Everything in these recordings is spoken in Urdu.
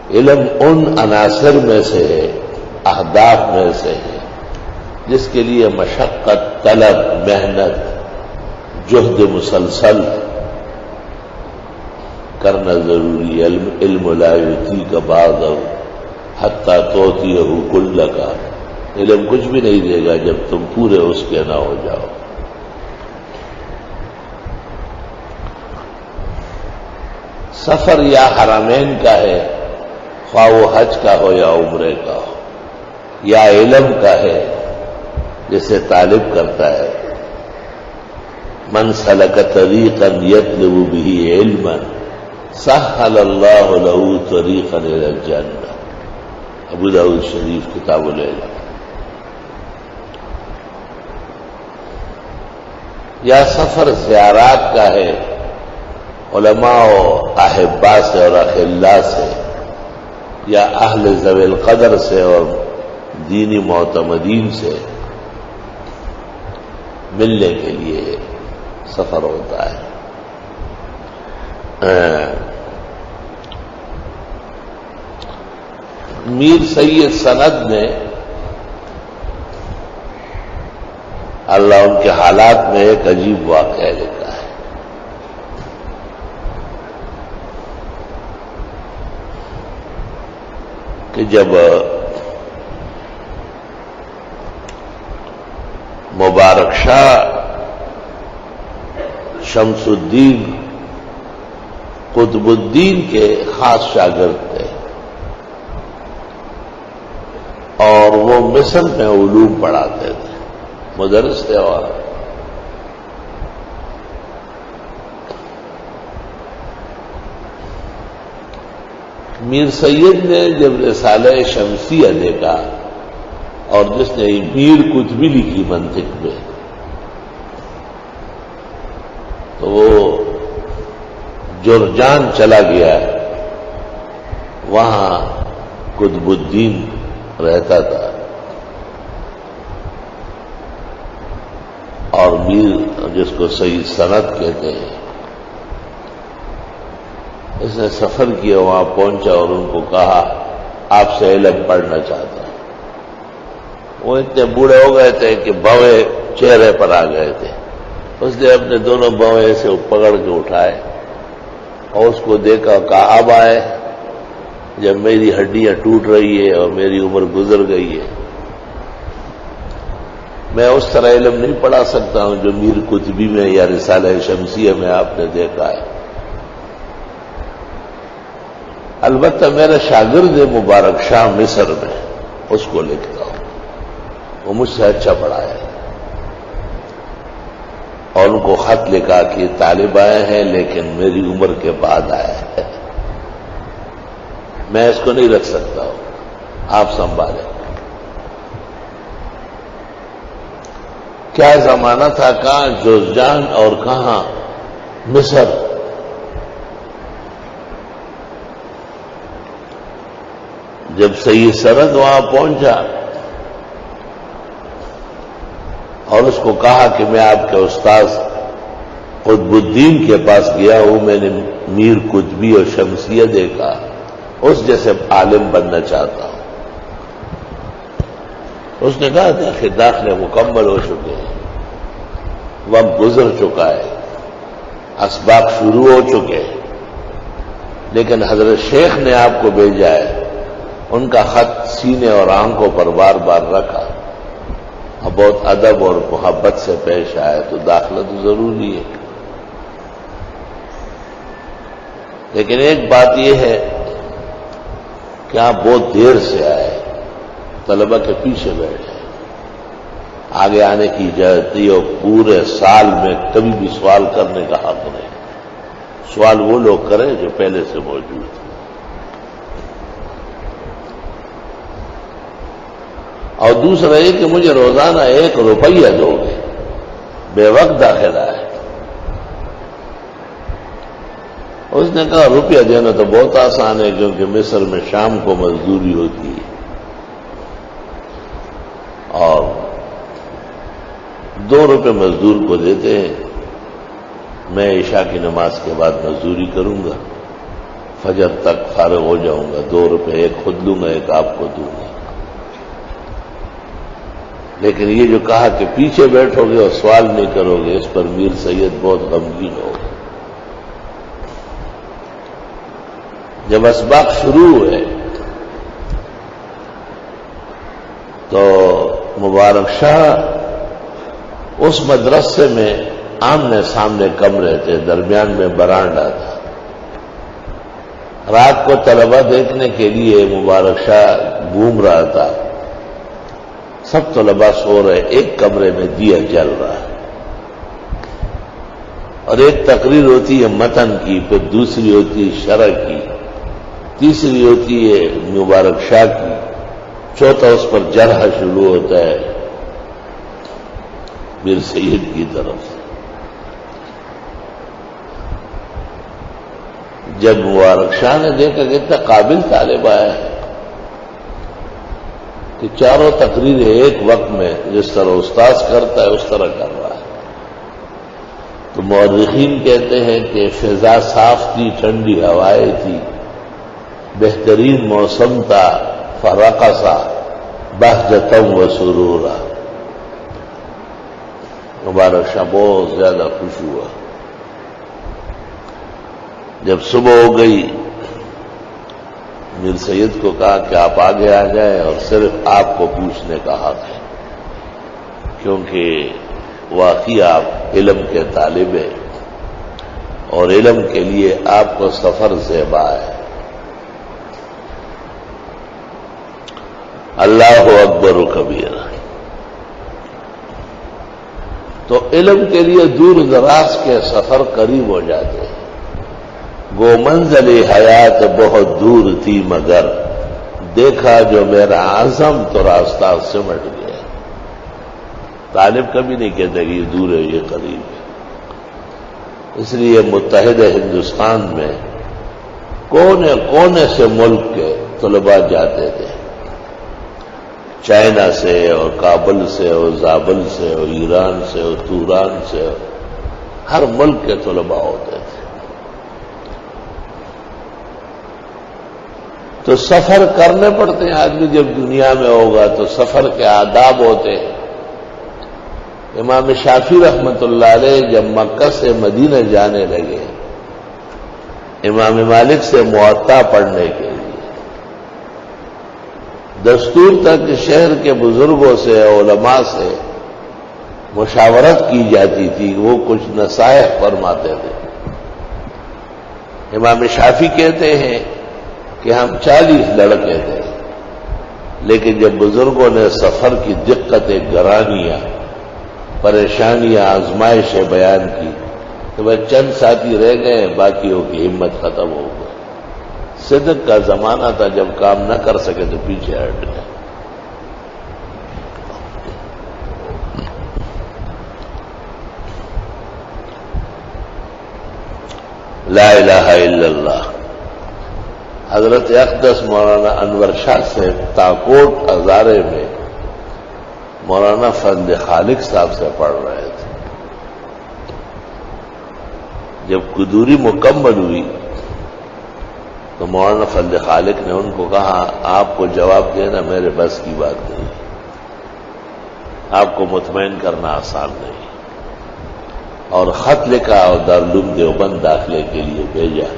علم ان عناصر میں سے ہے، اہداف میں سے ہے جس کے لیے مشقت، طلب، محنت، جہد مسلسل کرنا ضروری ہے۔ علم لا یؤتیک بعض حتی تعطیہ کلک، علم کچھ بھی نہیں دے گا جب تم پورے اس کے نہ ہو جاؤ۔ سفر یا حرمین کا ہے، خواہ وہ حج کا ہو یا عمرے کا ہو، یا علم کا ہے جسے طالب کرتا ہے۔ من سلک طریقا یطلب به علما سہل اللہ له طریقا الی الجنہ، ابو داؤد شریف کتاب العلم۔ یا سفر زیارات کا ہے، علماء و احبا سے اور اخلاء سے، یا اہل ذوی القدر سے اور دینی معتمدین سے ملنے کے لیے سفر ہوتا ہے۔ میر سید سند نے اللہ ان کے حالات میں ایک عجیب واقعہ لکھا ہے۔ کہ جب مبارک شاہ شمس الدین قطب الدین کے خاص شاگرد تھے اور وہ مصر میں علوم پڑھاتے تھے، مدرس تھے، اور میر سید نے جب رسالہ شمسیہ دیکھا اور جس نے میر قطبی لکھی منطق میں، تو وہ جرجان چلا گیا، وہاں قطب الدین رہتا تھا، اور میر جس کو سید سند کہتے ہیں، اس نے سفر کیا، وہاں پہنچا اور ان کو کہا آپ سے علم پڑھنا چاہتا ہوں۔ وہ اتنے بوڑھے ہو گئے تھے کہ بوے چہرے پر آ گئے تھے۔ اس نے اپنے دونوں بوے سے پکڑ کے اٹھائے اور اس کو دیکھا، کہا اب آئے جب میری ہڈیاں ٹوٹ رہی ہے اور میری عمر گزر گئی ہے، میں اس طرح علم نہیں پڑھا سکتا ہوں جو میر قطبی میں یا رسالہ شمسیہ میں آپ نے دیکھا ہے۔ البتہ میرا شاگرد ہے مبارک شاہ مصر میں، اس کو لکھتا ہوں، وہ مجھ سے اچھا پڑھا ہے، اور ان کو خط لکھا کہ طالب آئے ہیں لیکن میری عمر کے بعد آئے ہیں، میں اس کو نہیں رکھ سکتا ہوں، آپ سنبھالیں۔ کیا زمانہ تھا، کہاں جوزجان اور کہاں مصر۔ جب سید سند وہاں پہنچا اور اس کو کہا کہ میں آپ کے استاد قطب الدین کے پاس گیا ہوں، میں نے میر قطبی اور شمسیہ دیکھا، اس جیسے عالم بننا چاہتا ہوں۔ اس نے کہا کہ داخلے مکمل ہو چکے ہیں، وقت گزر چکا ہے، اسباق شروع ہو چکے ہیں، لیکن حضرت شیخ نے آپ کو بھیجا ہے۔ ان کا خط سینے اور آنکھوں پر بار بار رکھا اور بہت ادب اور محبت سے پیش آئے، تو داخلہ تو ضروری ہے، لیکن ایک بات یہ ہے کہ آپ بہت دیر سے آئے، طلبہ کے پیچھے بیٹھے، آگے آنے کی اجازت نہیں، اور پورے سال میں کبھی بھی سوال کرنے کا حق نہیں، سوال وہ لوگ کریں جو پہلے سے موجود ہیں۔ اور دوسرا یہ کہ مجھے روزانہ 1 روپیہ دو گے، بے وقت داخلہ ہے۔ اس نے کہا روپیہ دینا تو بہت آسان ہے، کیونکہ مصر میں شام کو مزدوری ہوتی ہے اور 2 روپے مزدور کو دیتے ہیں، میں عشاء کی نماز کے بعد مزدوری کروں گا، فجر تک فارغ ہو جاؤں گا، 2 روپے ایک خود لوں گا، ایک آپ کو دوں گا۔ لیکن یہ جو کہا کہ پیچھے بیٹھو گے اور سوال نہیں کرو گے، اس پر میر سید بہت غمگین ہو گئے۔ جب اسباق شروع ہوئے تو مبارک شاہ اس مدرسے میں آمنے سامنے کمرے تھے، درمیان میں برانڈا تھا۔ رات کو طلبہ دیکھنے کے لیے مبارک شاہ گھوم رہا تھا، سب طلبہ سو رہے، ایک کمرے میں دیا جل رہا ہے، اور ایک تقریر ہوتی ہے متن کی، پھر دوسری ہوتی ہے شرح کی، تیسری ہوتی ہے مبارک شاہ کی، چوتھا اس پر جرح شروع ہوتا ہے میر سید کی طرف سے۔ جب مبارک شاہ نے دیکھا کہ اتنا قابل طالب آیا ہے کہ چاروں تقریریں ایک وقت میں جس طرح استاذ کرتا ہے اس طرح کر رہا ہے، تو مورخین کہتے ہیں کہ فضا صاف تھی، ٹھنڈی ہوائیں تھی، بہترین موسم تھا، فرقصا بہجتا و سرورا۔ مبارک شاہ بہت زیادہ خوش ہوا۔ جب صبح ہو گئی میر سید کو کہا کہ آپ آگے آ جائیں اور صرف آپ کو پوچھنے کا حق ہے، کیونکہ واقعی آپ علم کے طالب ہیں اور علم کے لیے آپ کو سفر زیبا ہے۔ اللہ اکبر و کبیر۔ تو علم کے لیے دور دراز کے سفر قریب ہو جاتے ہیں۔ گو منزل حیات بہت دور تھی مگر دیکھا جو میرا عزم تو راستہ سمٹ گیا۔ طالب کبھی نہیں کہتے کہ یہ دور ہے یہ قریب ہے۔ اس لیے متحدہ ہندوستان میں کونے کونے سے ملک کے طلباء جاتے تھے، چائنا سے اور کابل سے اور زابل سے اور ایران سے اور توران سے، ہر ملک کے طلباء ہوتے تھے۔ تو سفر کرنے پڑتے ہیں، آدمی جب دنیا میں ہوگا تو سفر کے آداب ہوتے ہیں۔ امام شافعی رحمت اللہ علیہ جب مکہ سے مدینہ جانے لگے امام مالک سے موطا پڑھنے کے لیے، دستور تک شہر کے بزرگوں سے علماء سے مشاورت کی جاتی تھی، وہ کچھ نصائح فرماتے تھے۔ امام شافعی کہتے ہیں کہ ہم 40 لڑکے تھے، لیکن جب بزرگوں نے سفر کی دقتیں، گرانیاں، پریشانیاں، آزمائشیں بیان کی تو وہ چند ساتھی رہ گئے، باقیوں کی ہمت ختم ہو گئی۔ صدق کا زمانہ تھا، جب کام نہ کر سکے تو پیچھے ہٹ گئے۔ لا الہ الا اللہ۔ حضرت اقدس مولانا انور شاہ سے تاکوٹ ہزارے میں مولانا فضل خالق صاحب سے پڑھ رہے تھے۔ جب قدوری مکمل ہوئی تو مولانا فضل خالق نے ان کو کہا آپ کو جواب دینا میرے بس کی بات نہیں، آپ کو مطمئن کرنا آسان نہیں، اور خط لکھا اور دارالعلوم دیوبند داخلے کے لیے بھیجا،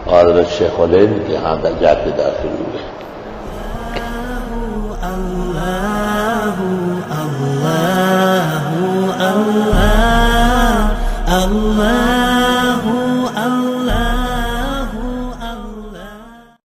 اور حضرت شیخ علین کے ہاں جا کے داخل ہوئے۔ اللہ اللہ اللہ اللہ